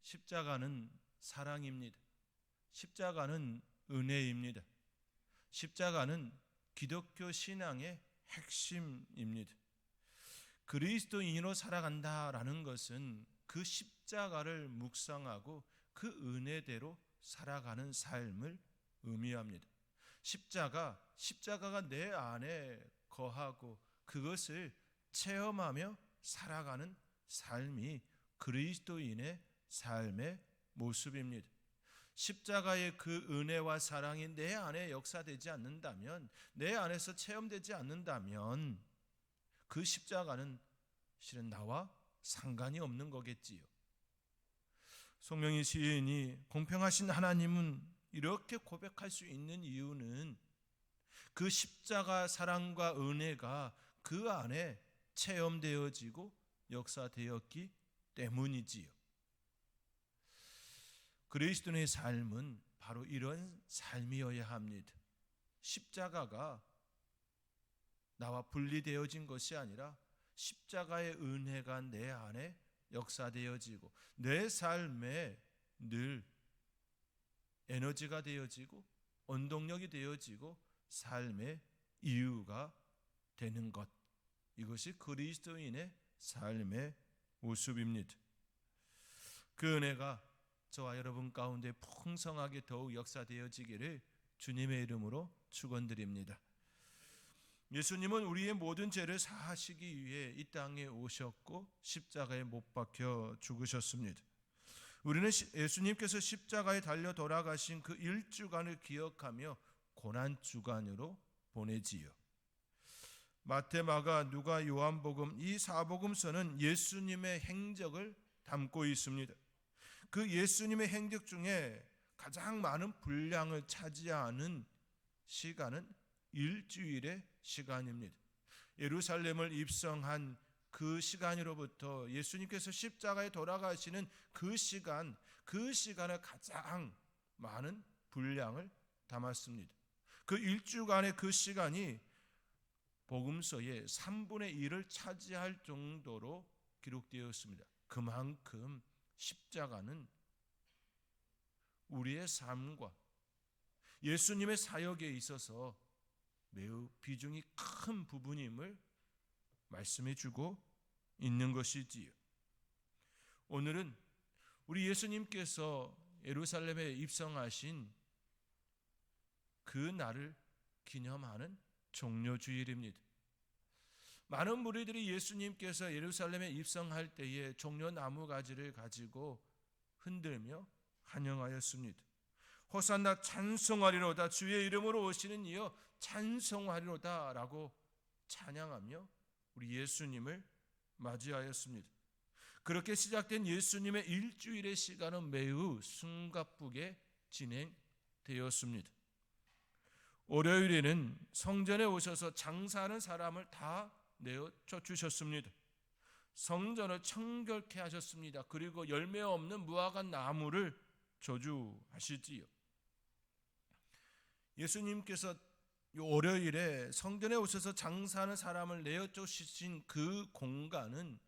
십자가는 사랑입니다. 십자가는 은혜입니다. 십자가는 기독교 신앙의 핵심입니다. 그리스도인으로 살아간다라는 것은 그 십자가를 묵상하고 그 은혜대로 살아가는 삶을 의미합니다. 십자가가 내 안에 거하고 그것을 체험하며 살아가는 삶이 그리스도인의 삶의 모습입니다. 십자가의 그 은혜와 사랑이 내 안에 역사되지 않는다면, 내 안에서 체험되지 않는다면 그 십자가는 실은 나와 상관이 없는 거겠지요. 송명희 시인이 공평하신 하나님은 이렇게 고백할 수 있는 이유는 그 십자가 사랑과 은혜가 그 안에 체험되어지고 역사되었기 때문이지요. 그리스도인의 삶은 바로 이런 삶이어야 합니다. 십자가가 나와 분리되어진 것이 아니라 십자가의 은혜가 내 안에 역사되어지고 내 삶에 늘 에너지가 되어지고 원동력이 되어지고 삶의 이유가 되는 것, 이것이 그리스도인의 삶의 모습입니다. 그 은혜가 저와 여러분 가운데 풍성하게 더욱 역사되어지기를 주님의 이름으로 축원드립니다. 예수님은 우리의 모든 죄를 사하시기 위해 이 땅에 오셨고 십자가에 못 박혀 죽으셨습니다. 우리는 예수님께서 십자가에 달려 돌아가신 그 1주간을 기억하며 고난주간으로 보내지요. 마태, 마가, 누가, 요한복음 이 사복음서는 예수님의 행적을 담고 있습니다. 그 예수님의 행적 중에 가장 많은 분량을 차지하는 시간은 일주일의 시간입니다. 예루살렘을 입성한 그 시간으로부터 예수님께서 십자가에 돌아가시는 그 시간을 가장 많은 분량을 담았습니다. 그 일주간의 그 시간이 복음서의 3분의 1을 차지할 정도로 기록되었습니다. 그만큼 십자가는 우리의 삶과 예수님의 사역에 있어서 매우 비중이 큰 부분임을 말씀해 주고 있는 것이지요. 오늘은 우리 예수님께서 예루살렘에 입성하신 그 날을 기념하는 종려주일입니다. 많은 무리들이 예수님께서 예루살렘에 입성할 때에 종려나무 가지를 가지고 흔들며 환영하였습니다. 호산나 찬송하리로다, 주의 이름으로 오시는 이여 찬송하리로다 라고 찬양하며 우리 예수님을 맞이하였습니다. 그렇게 시작된 예수님의 일주일의 시간은 매우 숨가쁘게 진행되었습니다. 월요일에는 성전에 오셔서 장사하는 사람을 다 내어 쫓으셨습니다. 성전을 청결케 하셨습니다. 그리고 열매 없는 무화과 나무를 저주하시지요. 예수님께서 월요일에 성전에 오셔서 장사하는 사람을 내어 쫓으신 그 공간은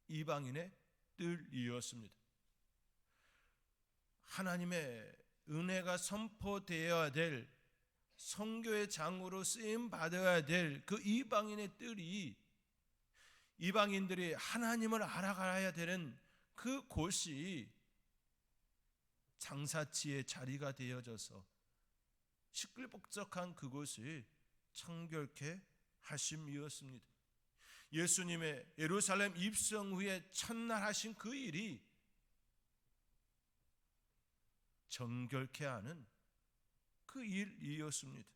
이방인의 뜰이었습니다. 하나님의 은혜가 선포되어야 될 선교의 장으로 쓰임 받아야 될 그 이방인의 뜰이, 이방인들이 하나님을 알아가야 되는 그 곳이 장사치의 자리가 되어져서 시끌벅적한 그곳을 청결케 하심이었습니다. 예수님의 예루살렘 입성 후에 첫날 하신 그 일이 정결케 하는 그 일이었습니다.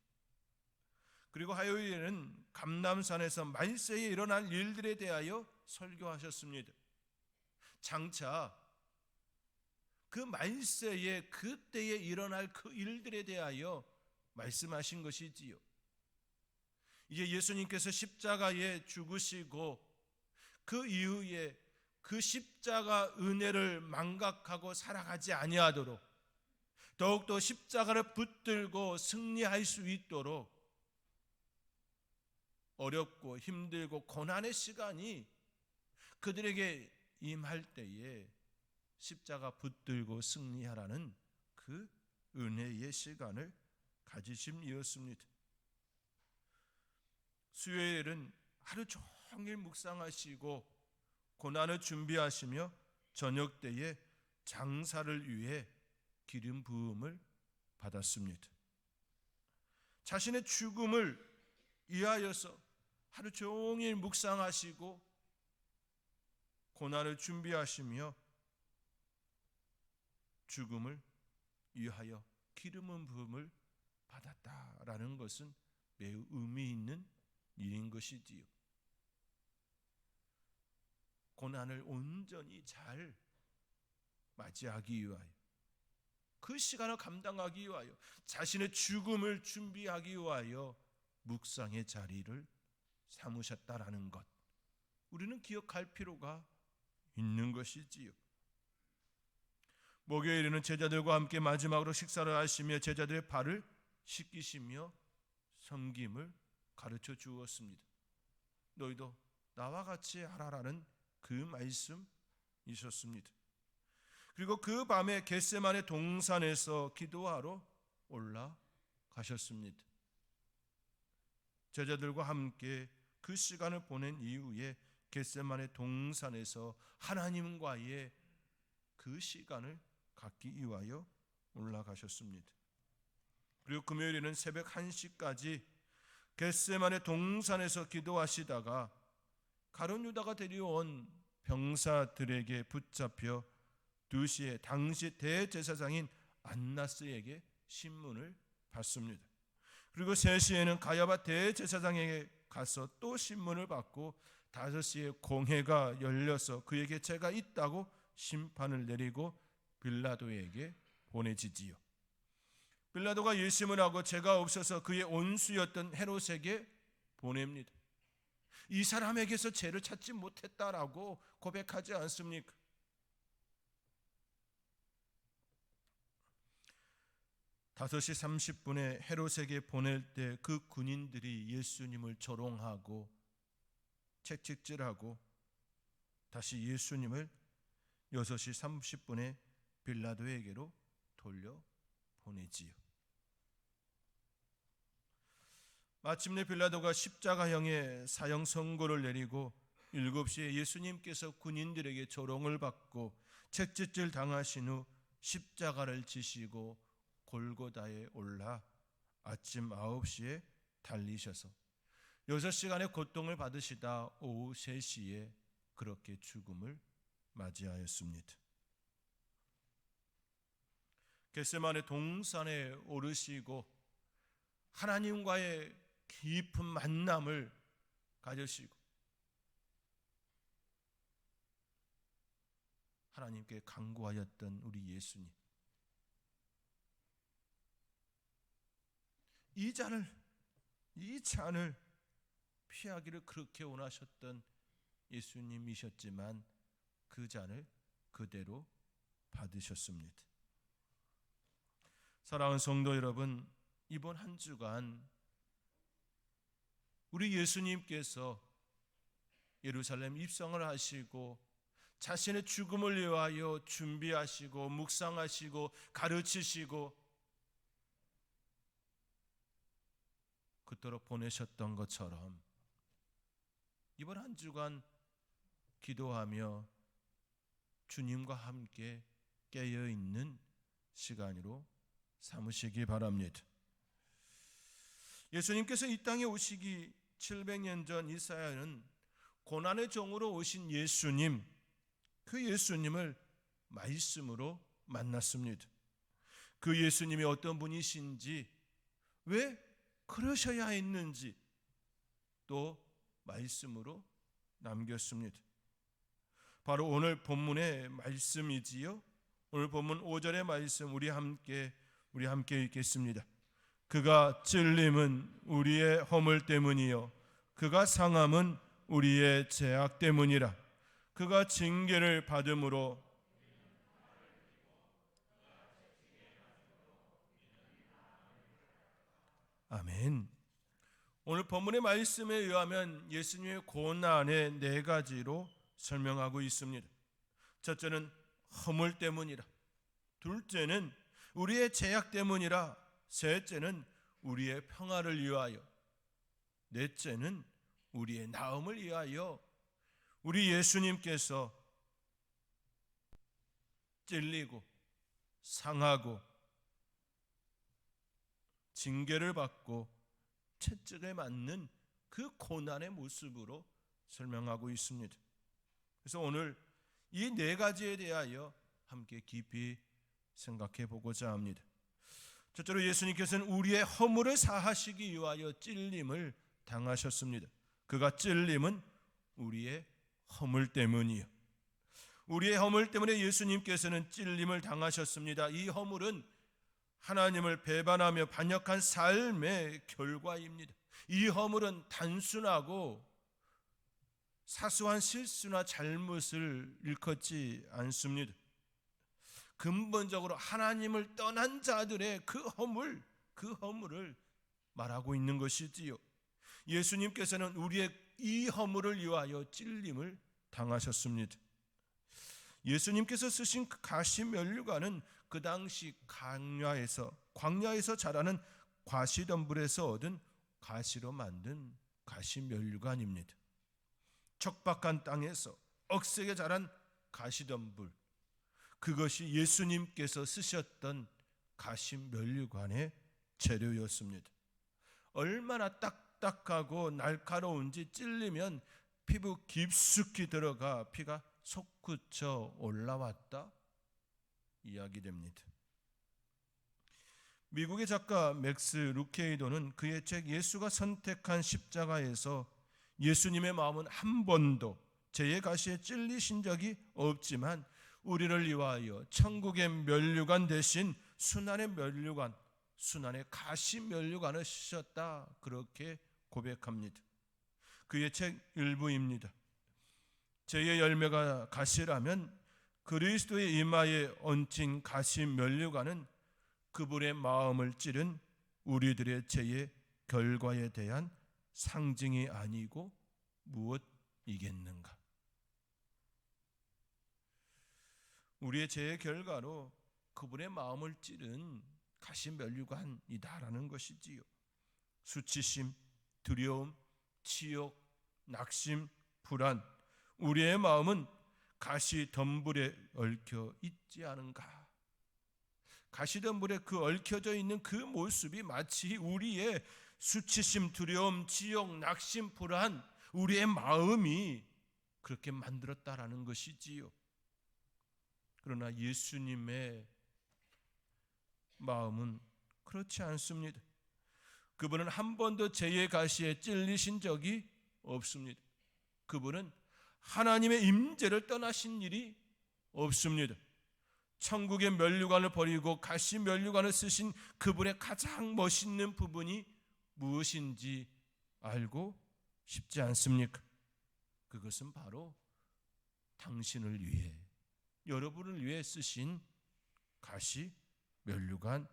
그리고 화요일에는 감람산에서 말세에 일어날 일들에 대하여 설교하셨습니다. 장차 그 말세에 그때에 일어날 그 일들에 대하여 말씀하신 것이지요. 이제 예수님께서 십자가에 죽으시고 그 이후에 그 십자가 은혜를 망각하고 살아가지 아니하도록, 더욱더 십자가를 붙들고 승리할 수 있도록 어렵고 힘들고 고난의 시간이 그들에게 임할 때에 십자가 붙들고 승리하라는 그 은혜의 시간을 가지심이었습니다. 수요일은 하루 종일 묵상하시고 고난을 준비하시며 저녁 때에 장사를 위해 기름 부음을 받았습니다. 자신의 죽음을 위하여서 하루 종일 묵상하시고 고난을 준비하시며 죽음을 위하여 기름 부음을 받았다라는 것은 매우 의미 있는 일인 것이지요. 고난을 온전히 잘 맞이하기 위하여, 그 시간을 감당하기 위하여, 자신의 죽음을 준비하기 위하여 묵상의 자리를 삼으셨다라는 것, 우리는 기억할 필요가 있는 것이지요. 목요일에는 제자들과 함께 마지막으로 식사를 하시며 제자들의 발을 씻기시며 섬김을 가르쳐 주었습니다. 너희도 나와 같이 하라라는 그 말씀 있었습니다. 그리고 그 밤에 겟세마네 동산에서 기도하러 올라가셨습니다. 제자들과 함께 그 시간을 보낸 이후에 겟세마네 동산에서 하나님과의 그 시간을 갖기 위하여 올라가셨습니다. 그리고 금요일에는 새벽 1시까지 겟세마네 동산에서 기도하시다가 가룟 유다가 데려온 병사들에게 붙잡혀 2시에 당시 대제사장인 안나스에게 신문을 받습니다. 그리고 3시에는 가야바 대제사장에게 가서 또 신문을 받고 5시에 공회가 열려서 그에게 죄가 있다고 심판을 내리고 빌라도에게 보내지지요. 빌라도가 일심을 하고 죄가 없어서 그의 온수였던 헤롯에게 보냅니다. 이 사람에게서 죄를 찾지 못했다라고 고백하지 않습니까? 다섯 시 30분에 헤롯에게 보낼 때 그 군인들이 예수님을 조롱하고 채찍질하고 다시 예수님을 6시 30분에 빌라도에게로 돌려보내지요. 마침내 빌라도가 십자가형의 사형 선고를 내리고 7시에 예수님께서 군인들에게 조롱을 받고 채찍질 당하신 후 십자가를 지시고 골고다에 올라 아침 9시에 달리셔서 6시간의 고통을 받으시다 오후 3시에 그렇게 죽음을 맞이하였습니다. 겟세마네 동산에 오르시고 하나님과의 깊은 만남을 가지시고 하나님께 간구하였던 우리 예수님, 이 잔을 피하기를 그렇게 원하셨던 예수님이셨지만 그 잔을 그대로 받으셨습니다. 사랑하는 성도 여러분, 이번 한 주간 우리 예수님께서 예루살렘 입성을 하시고 자신의 죽음을 위하여 준비하시고 묵상하시고 가르치시고 그토록 보내셨던 것처럼 이번 한 주간 기도하며 주님과 함께 깨어있는 시간으로 삼으시기 바랍니다. 예수님께서 이 땅에 오시기 700년 전 이사야는 고난의 종으로 오신 예수님, 그 예수님을 말씀으로 만났습니다. 그 예수님이 어떤 분이신지, 왜 그러셔야 했는지 또 말씀으로 남겼습니다. 바로 오늘 본문의 말씀이지요. 오늘 본문 5절의 말씀 우리 함께 읽겠습니다. 그가 찔림은 우리의 허물 때문이요 그가 상함은 우리의 죄악 때문이라. 그가 징계를 받음으로 아멘. 오늘 본문의 말씀에 의하면 예수님의 고난의 4가지로 설명하고 있습니다. 첫째는 허물 때문이라. 둘째는 우리의 죄악 때문이라. 셋째는 우리의 평화를 위하여. 넷째는 우리의 나음을 위하여 우리 예수님께서 찔리고 상하고 징계를 받고 채찍에 맞는 그 고난의 모습으로 설명하고 있습니다. 그래서 오늘 이 네 가지에 대하여 함께 깊이 생각해 보고자 합니다. 첫째로 예수님께서는 우리의 허물을 사하시기 위하여 찔림을 당하셨습니다. 그가 찔림은 우리의 허물 때문이요. 우리의 허물 때문에 예수님께서는 찔림을 당하셨습니다. 이 허물은 하나님을 배반하며 반역한 삶의 결과입니다. 이 허물은 단순하고 사소한 실수나 잘못을 일컫지 않습니다. 근본적으로 하나님을 떠난 자들의 그 허물을 말하고 있는 것이지요. 예수님께서는 우리의 이 허물을 위하여 찔림을 당하셨습니다. 예수님께서 쓰신 그 가시면류관은 그 당시 광야에서 자라는 과시덤불에서 얻은 가시로 만든 가시면류관입니다. 척박한 땅에서 억세게 자란 가시덤불, 그것이 예수님께서 쓰셨던 가시면류관의 재료였습니다. 얼마나 딱딱하고 날카로운지 찔리면 피부 깊숙이 들어가 피가 솟구쳐 올라왔다 이야기됩니다. 미국의 작가 맥스 루케이도는 그의 책 예수가 선택한 십자가에서 예수님의 마음은 한 번도 죄의 가시에 찔리신 적이 없지만 우리를 위하여 천국의 면류관 대신 순환의 면류관, 순환의 가시 면류관을 쓰셨다, 그렇게 고백합니다. 그의 책 일부입니다. 죄의 열매가 가시라면 그리스도의 이마에 얹힌 가시 면류관은 그분의 마음을 찌른 우리들의 죄의 결과에 대한 상징이 아니고 무엇이겠는가? 우리의 죄의 결과로 그분의 마음을 찌른 가시면류관이다라는 것이지요. 수치심, 두려움, 치욕, 낙심, 불안, 우리의 마음은 가시덤불에 얽혀 있지 않은가? 가시덤불에 그 얽혀져 있는 그 모습이 마치 우리의 수치심, 두려움, 치욕, 낙심, 불안, 우리의 마음이 그렇게 만들었다라는 것이지요. 그러나 예수님의 마음은 그렇지 않습니다. 그분은 한 번도 죄의 가시에 찔리신 적이 없습니다. 그분은 하나님의 임재를 떠나신 일이 없습니다. 천국의 면류관을 버리고 가시 면류관을 쓰신 그분의 가장 멋있는 부분이 무엇인지 알고 싶지 않습니까? 그것은 바로 당신을 위해, 여러분을 위해 쓰신 가시 면류관,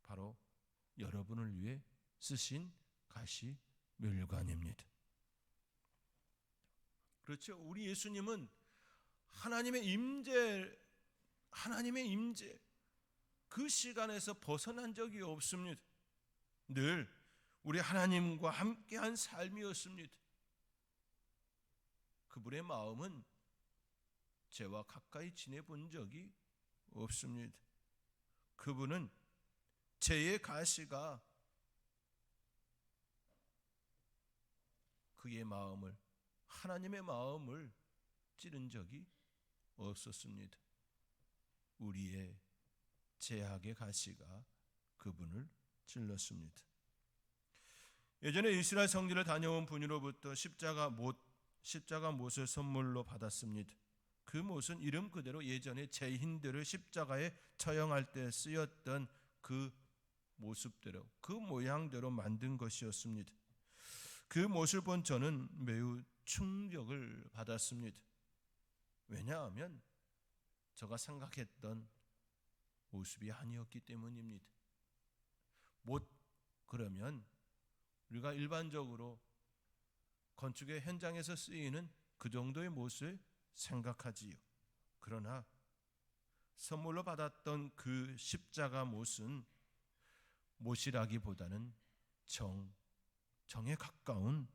바로 여러분을 위해 쓰신 가시 면류관입니다. 그렇죠. 우리 예수님은 하나님의 임재 그 시간에서 벗어난 적이 없습니다. 늘 우리 하나님과 함께한 삶이었습니다. 그분의 마음은 죄와 가까이 지내본 적이 없습니다. 그분은 죄의 가시가 그의 마음을, 하나님의 마음을 찌른 적이 없었습니다. 우리의 죄악의 가시가 그분을 찔렀습니다. 예전에 이스라엘 성지를 다녀온 분으로부터 십자가 못을 선물로 받았습니다. 그 못은 이름 그대로 예전에 죄인들을 십자가에 처형할 때 쓰였던 그 모습대로, 그 모양대로 만든 것이었습니다. 그 못을 본 저는 매우 충격을 받았습니다. 왜냐하면 제가 생각했던 모습이 아니었기 때문입니다. 못 그러면 우리가 일반적으로 건축의 현장에서 쓰이는 그 정도의 못을 생각하지요. 그러나 선물로 받았던 그 십자가 못은 못이라기보다는 정에 가까운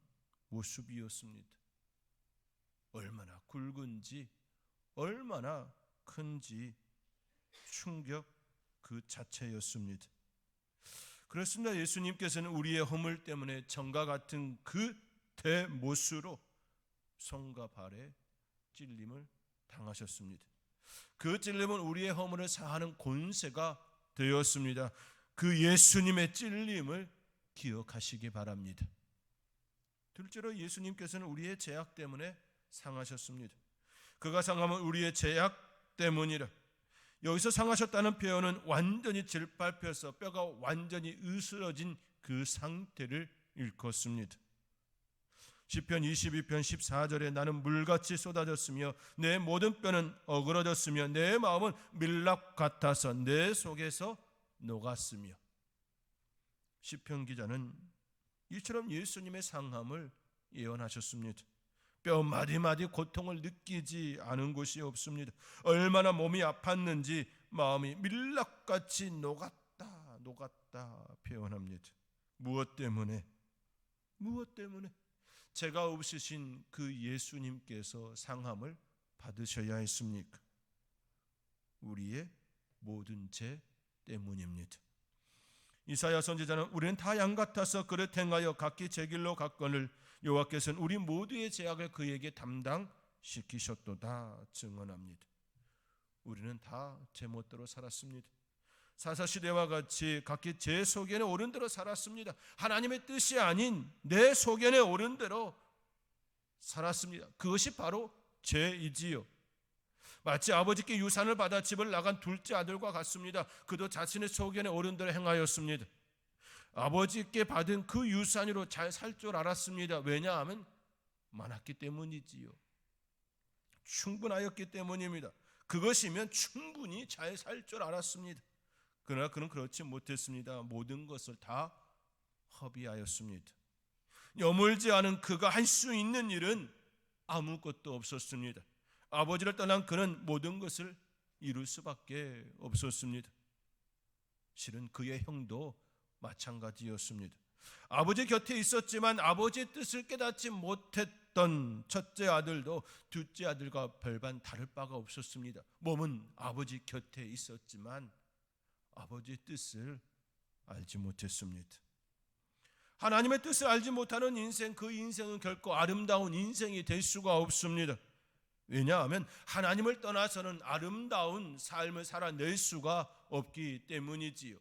모습이었습니다. 얼마나 굵은지, 얼마나 큰지 충격 그 자체였습니다. 그렇습니다. 예수님께서는 우리의 허물 때문에 정과 같은 그 대못으로 손과 발에 찔림을 당하셨습니다. 그 찔림은 우리의 허물을 사하는 권세가 되었습니다. 그 예수님의 찔림을 기억하시기 바랍니다. 둘째로 예수님께서는 우리의 죄악 때문에 상하셨습니다. 그가 상함은 우리의 죄악 때문이라. 여기서 상하셨다는 표현은 완전히 질밟혀서 뼈가 완전히 으스러진 그 상태를 일컫습니다. 시편 22편 14절에 나는 물같이 쏟아졌으며 내 모든 뼈는 어그러졌으며 내 마음은 밀랍 같아서 내 속에서 녹았으며. 시편 기자는 이처럼 예수님의 상함을 예언하셨습니다. 뼈 마디마디 고통을 느끼지 않은 곳이 없습니다. 얼마나 몸이 아팠는지 마음이 밀랍같이 녹았다 표현합니다. 무엇 때문에? 죄가 없으신 그 예수님께서 상함을 받으셔야 했습니까? 우리의 모든 죄 때문입니다. 이사야 선지자는 우리는 다 양 같아서 그릇 행하여 각기 제 길로 갔거늘 여호와께서는 우리 모두의 죄악을 그에게 담당시키셨도다 증언합니다. 우리는 다 제멋대로 살았습니다. 사사시대와 같이 각기 제 소견에 오른 대로 살았습니다. 하나님의 뜻이 아닌 내 소견에 오른 대로 살았습니다. 그것이 바로 죄이지요. 마치 아버지께 유산을 받아 집을 나간 둘째 아들과 같습니다. 그도 자신의 소견에 오른 대로 행하였습니다. 아버지께 받은 그 유산으로 잘 살 줄 알았습니다. 왜냐하면 많았기 때문이지요. 충분하였기 때문입니다. 그것이면 충분히 잘 살 줄 알았습니다. 그러나 그는 그렇지 못했습니다. 모든 것을 다 허비하였습니다. 여물지 않은 그가 할 수 있는 일은 아무것도 없었습니다. 아버지를 떠난 그는 모든 것을 이룰 수밖에 없었습니다. 실은 그의 형도 마찬가지였습니다. 아버지 곁에 있었지만 아버지의 뜻을 깨닫지 못했던 첫째 아들도 둘째 아들과 별반 다를 바가 없었습니다. 몸은 아버지 곁에 있었지만 아버지의 뜻을 알지 못했습니다. 하나님의 뜻을 알지 못하는 인생, 그 인생은 결코 아름다운 인생이 될 수가 없습니다. 왜냐하면 하나님을 떠나서는 아름다운 삶을 살아낼 수가 없기 때문이지요.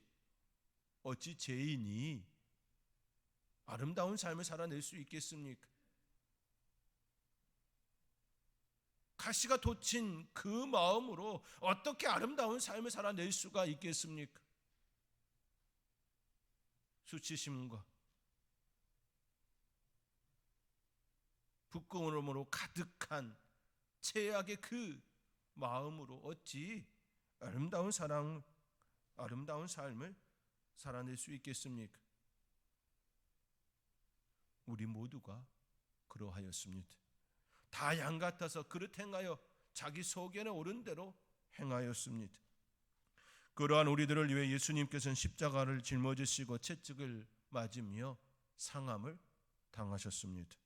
어찌 죄인이 아름다운 삶을 살아낼 수 있겠습니까? 가시가 돋친 그 마음으로 어떻게 아름다운 삶을 살아낼 수가 있겠습니까? 수치심과 부끄러움으로 가득한 최악의 그 마음으로 어찌 아름다운 삶을 살아낼 수 있겠습니까? 우리 모두가 그러하였습니다. 다 양 같아서 그릇 행하여 자기 소견에 오른 대로 행하였습니다. 그러한 우리들을 위해 예수님께서는 십자가를 짊어지시고 채찍을 맞으며 상함을 당하셨습니다.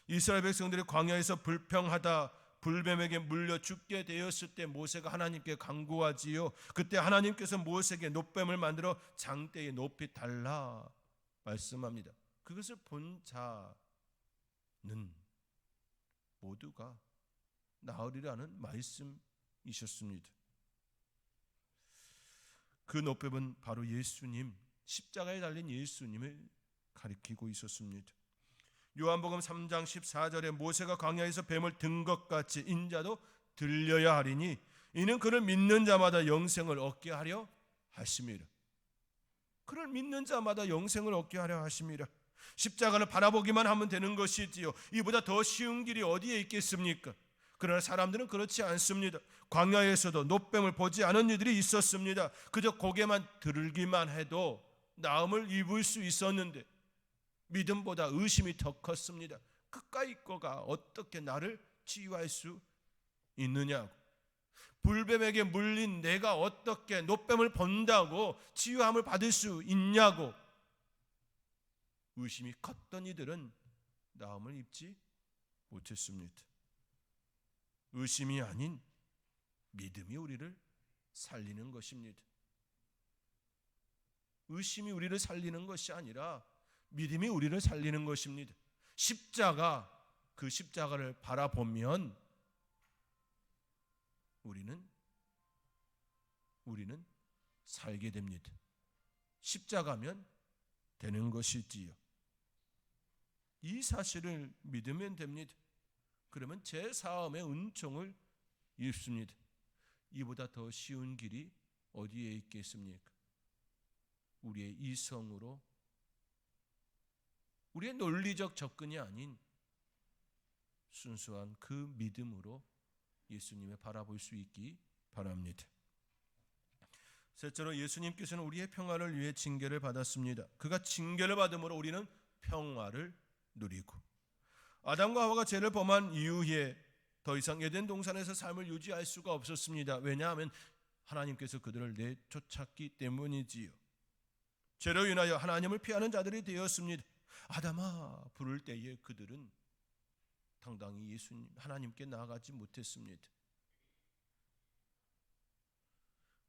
이스라엘 백성들이 광야에서 불평하다 불뱀에게 물려 죽게 되었을 때 모세가 하나님께 간구하지요. 그때 하나님께서 모세에게 놋뱀을 만들어 장대에 높이 달라 말씀합니다. 그것을 본 자는 모두가 나으리라는 말씀이셨습니다. 그 놋뱀은 바로 예수님, 십자가에 달린 예수님을 가리키고 있었습니다. 요한복음 3장 14절에 모세가 광야에서 뱀을 든 것 같이 인자도 들려야 하리니 이는 그를 믿는 자마다 영생을 얻게 하려 하심이라. 그를 믿는 자마다 영생을 얻게 하려 하심이라. 십자가를 바라보기만 하면 되는 것이지요. 이보다 더 쉬운 길이 어디에 있겠습니까? 그러나 사람들은 그렇지 않습니다. 광야에서도 놋뱀을 보지 않은 이들이 있었습니다. 그저 고개만 들기만 해도 나음을 입을 수 있었는데 믿음보다 의심이 더 컸습니다. 그까이 거가 어떻게 나를 치유할 수 있느냐고. 불뱀에게 물린 내가 어떻게 노뱀을 본다고 치유함을 받을 수 있냐고. 의심이 컸던 이들은 나음을 입지 못했습니다. 의심이 아닌 믿음이 우리를 살리는 것입니다. 의심이 우리를 살리는 것이 아니라 믿음이 우리를 살리는 것입니다. 십자가, 그 십자가를 바라보면 우리는 살게 됩니다. 십자가면 되는 것이지요. 이 사실을 믿으면 됩니다. 그러면 제 사함의 은총을 입습니다. 이보다 더 쉬운 길이 어디에 있겠습니까? 우리의 이성으로, 우리의 논리적 접근이 아닌 순수한 그 믿음으로 예수님을 바라볼 수 있기 바랍니다. 셋째로, 예수님께서는 우리의 평화를 위해 징계를 받았습니다. 그가 징계를 받음으로 우리는 평화를 누리고, 아담과 하와가 죄를 범한 이후에 더 이상 에덴 동산에서 삶을 유지할 수가 없었습니다. 왜냐하면 하나님께서 그들을 내쫓았기 때문이지요. 죄로 인하여 하나님을 피하는 자들이 되었습니다. 아담아 부를 때에 그들은 당당히 예수님, 하나님께 나아가지 못했습니다.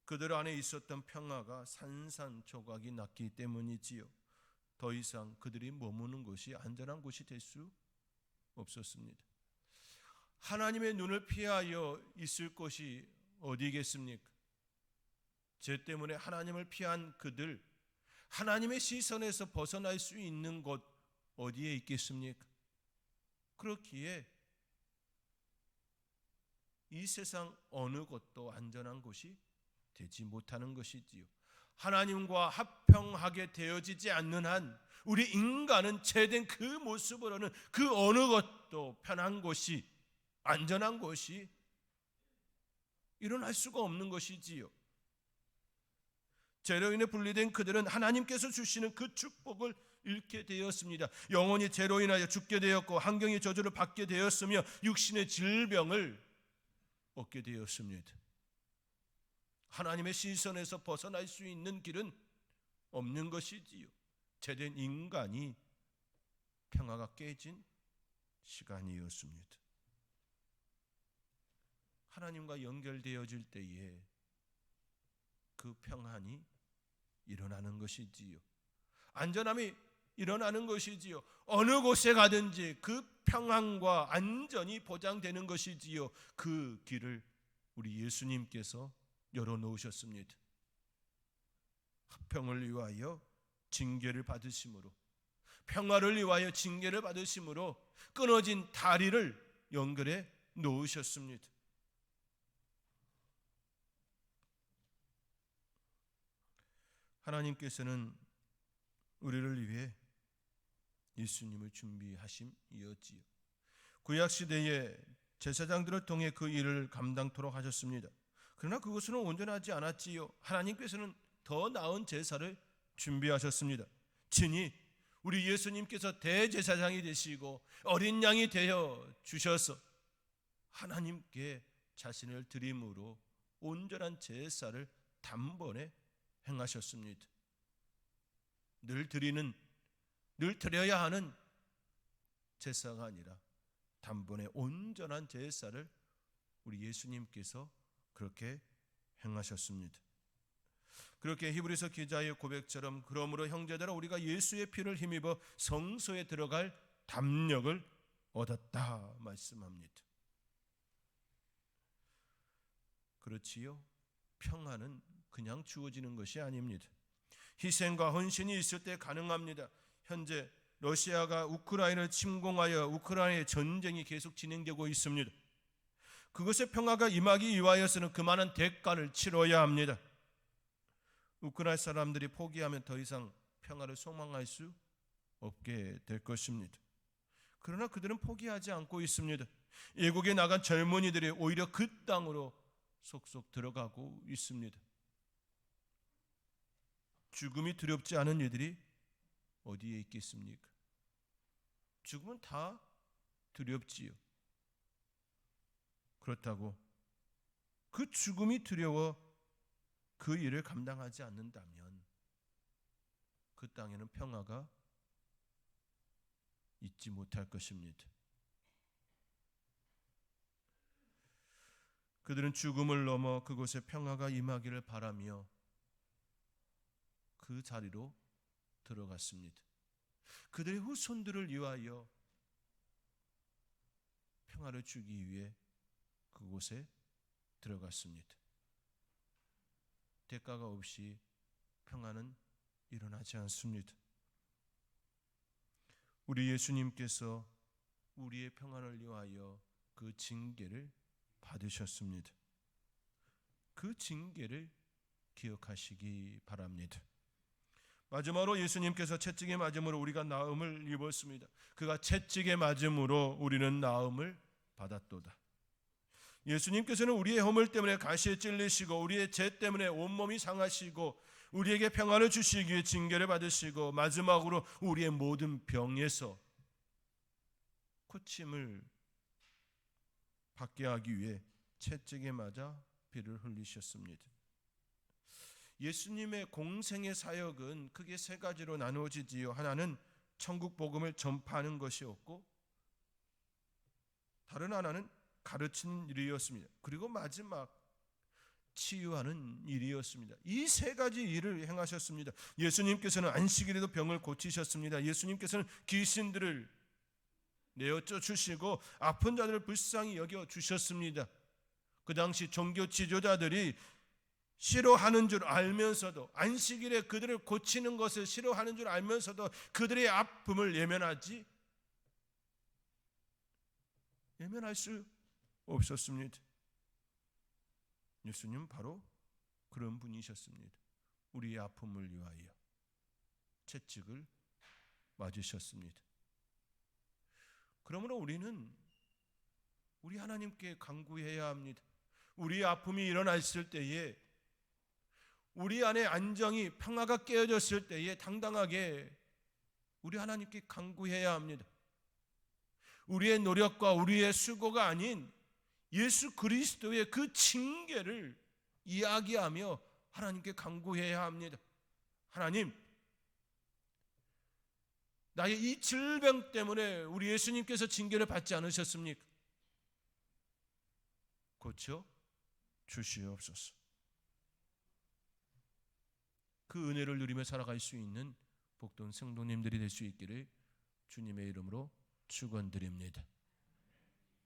그들 안에 있었던 평화가 산산조각이 났기 때문이지요. 더 이상 그들이 머무는 곳이 안전한 곳이 될 수 없었습니다. 하나님의 눈을 피하여 있을 곳이 어디겠습니까? 죄 때문에 하나님을 피한 그들, 하나님의 시선에서 벗어날 수 있는 곳 어디에 있겠습니까? 그렇기에 이 세상 어느 곳도 안전한 곳이 되지 못하는 것이지요. 하나님과 합평하게 되어지지 않는 한 우리 인간은 죄된 그 모습으로는 그 어느 것도 편한 곳이, 안전한 곳이 일어날 수가 없는 것이지요. 죄로 인해 분리된 그들은 하나님께서 주시는 그 축복을 잃게 되었습니다. 영혼이 죄로 인하여 죽게 되었고 환경의 저주를 받게 되었으며 육신의 질병을 얻게 되었습니다. 하나님의 시선에서 벗어날 수 있는 길은 없는 것이지요. 죄된 인간이 평화가 깨진 시간이었습니다. 하나님과 연결되어질 때에 그 평안이 일어나는 것이지요. 안전함이 일어나는 것이지요. 어느 곳에 가든지 그 평안과 안전이 보장되는 것이지요. 그 길을 우리 예수님께서 열어놓으셨습니다. 합평을 위하여 징계를 받으심으로, 평화를 위하여 징계를 받으심으로 끊어진 다리를 연결해 놓으셨습니다. 하나님께서는 우리를 위해 예수님을 준비하심이었지요. 구약시대에 제사장들을 통해 그 일을 감당토록 하셨습니다. 그러나 그것은 온전하지 않았지요. 하나님께서는 더 나은 제사를 준비하셨습니다. 친히 우리 예수님께서 대제사장이 되시고 어린 양이 되어 주셔서 하나님께 자신을 드림으로 온전한 제사를 단번에 행하셨습니다. 늘 드려야 하는 제사가 아니라 단번에 온전한 제사를 우리 예수님께서 그렇게 행하셨습니다. 그렇게 히브리서 기자의 고백처럼 그러므로 형제들아 우리가 예수의 피를 힘입어 성소에 들어갈 담력을 얻었다 말씀합니다. 그렇지요. 평안은 그냥 주어지는 것이 아닙니다. 희생과 헌신이 있을 때 가능합니다. 현재 러시아가 우크라이나를 침공하여 우크라이나의 전쟁이 계속 진행되고 있습니다. 그것의 평화가 임하기 위하여서는 그만한 대가를 치러야 합니다. 우크라이나 사람들이 포기하면 더 이상 평화를 소망할 수 없게 될 것입니다. 그러나 그들은 포기하지 않고 있습니다. 외국에 나간 젊은이들이 오히려 그 땅으로 속속 들어가고 있습니다. 죽음이 두렵지 않은 이들이 어디에 있겠습니까? 죽음은 다 두렵지요. 그렇다고 그 죽음이 두려워 그 일을 감당하지 않는다면 그 땅에는 평화가 있지 못할 것입니다. 그들은 죽음을 넘어 그곳에 평화가 임하기를 바라며 그 자리로 들어갔습니다. 그들의 후손들을 위하여 평화를 주기 위해 그곳에 들어갔습니다. 대가가 없이 평화는 일어나지 않습니다. 우리 예수님께서 우리의 평안을 위하여 그 징계를 받으셨습니다. 그 징계를 기억하시기 바랍니다. 마지막으로 예수님께서 채찍에 맞음으로 우리가 나음을 입었습니다. 그가 채찍에 맞음으로 우리는 나음을 받았도다. 예수님께서는 우리의 허물 때문에 가시에 찔리시고 우리의 죄 때문에 온몸이 상하시고 우리에게 평안을 주시기 위해 징계를 받으시고 마지막으로 우리의 모든 병에서 고침을 받게 하기 위해 채찍에 맞아 피를 흘리셨습니다. 예수님의 공생의 사역은 크게 세 가지로 나누어지지요. 하나는 천국 복음을 전파하는 것이었고 다른 하나는 가르치는 일이었습니다. 그리고 마지막 치유하는 일이었습니다. 이 세 가지 일을 행하셨습니다. 예수님께서는 안식일에도 병을 고치셨습니다. 예수님께서는 귀신들을 내어쫓 주시고 아픈 자들을 불쌍히 여겨 주셨습니다. 그 당시 종교 지도자들이 싫어하는 줄 알면서도 안식일에 그들을 고치는 것을 싫어하는 줄 알면서도 그들의 아픔을 예면할 수 없었습니다. 예수님 바로 그런 분이셨습니다. 우리의 아픔을 위하여 채찍을 맞으셨습니다. 그러므로 우리는 우리 하나님께 간구해야 합니다. 우리의 아픔이 일어났을 때에 우리 안에 안정이 평화가 깨어졌을 때에 당당하게 우리 하나님께 간구해야 합니다. 우리의 노력과 우리의 수고가 아닌 예수 그리스도의 그 징계를 이야기하며 하나님께 간구해야 합니다. 하나님, 나의 이 질병 때문에 우리 예수님께서 징계를 받지 않으셨습니까? 고쳐 주시옵소서. 그 은혜를 누리며 살아갈 수 있는 복된 성도님들이 될 수 있기를 주님의 이름으로 축원드립니다.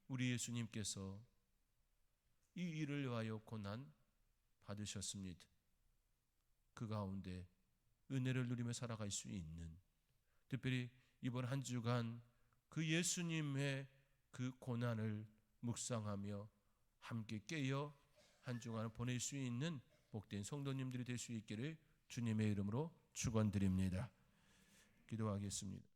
우리 예수님께서 이 일을 위하여 고난 받으셨습니다. 그 가운데 은혜를 누리며 살아갈 수 있는, 특별히 이번 한 주간 그 예수님의 그 고난을 묵상하며 함께 깨어 한 주간을 보낼 수 있는 복된 성도님들이 될 수 있기를 주님의 이름으로 축원드립니다. 기도하겠습니다.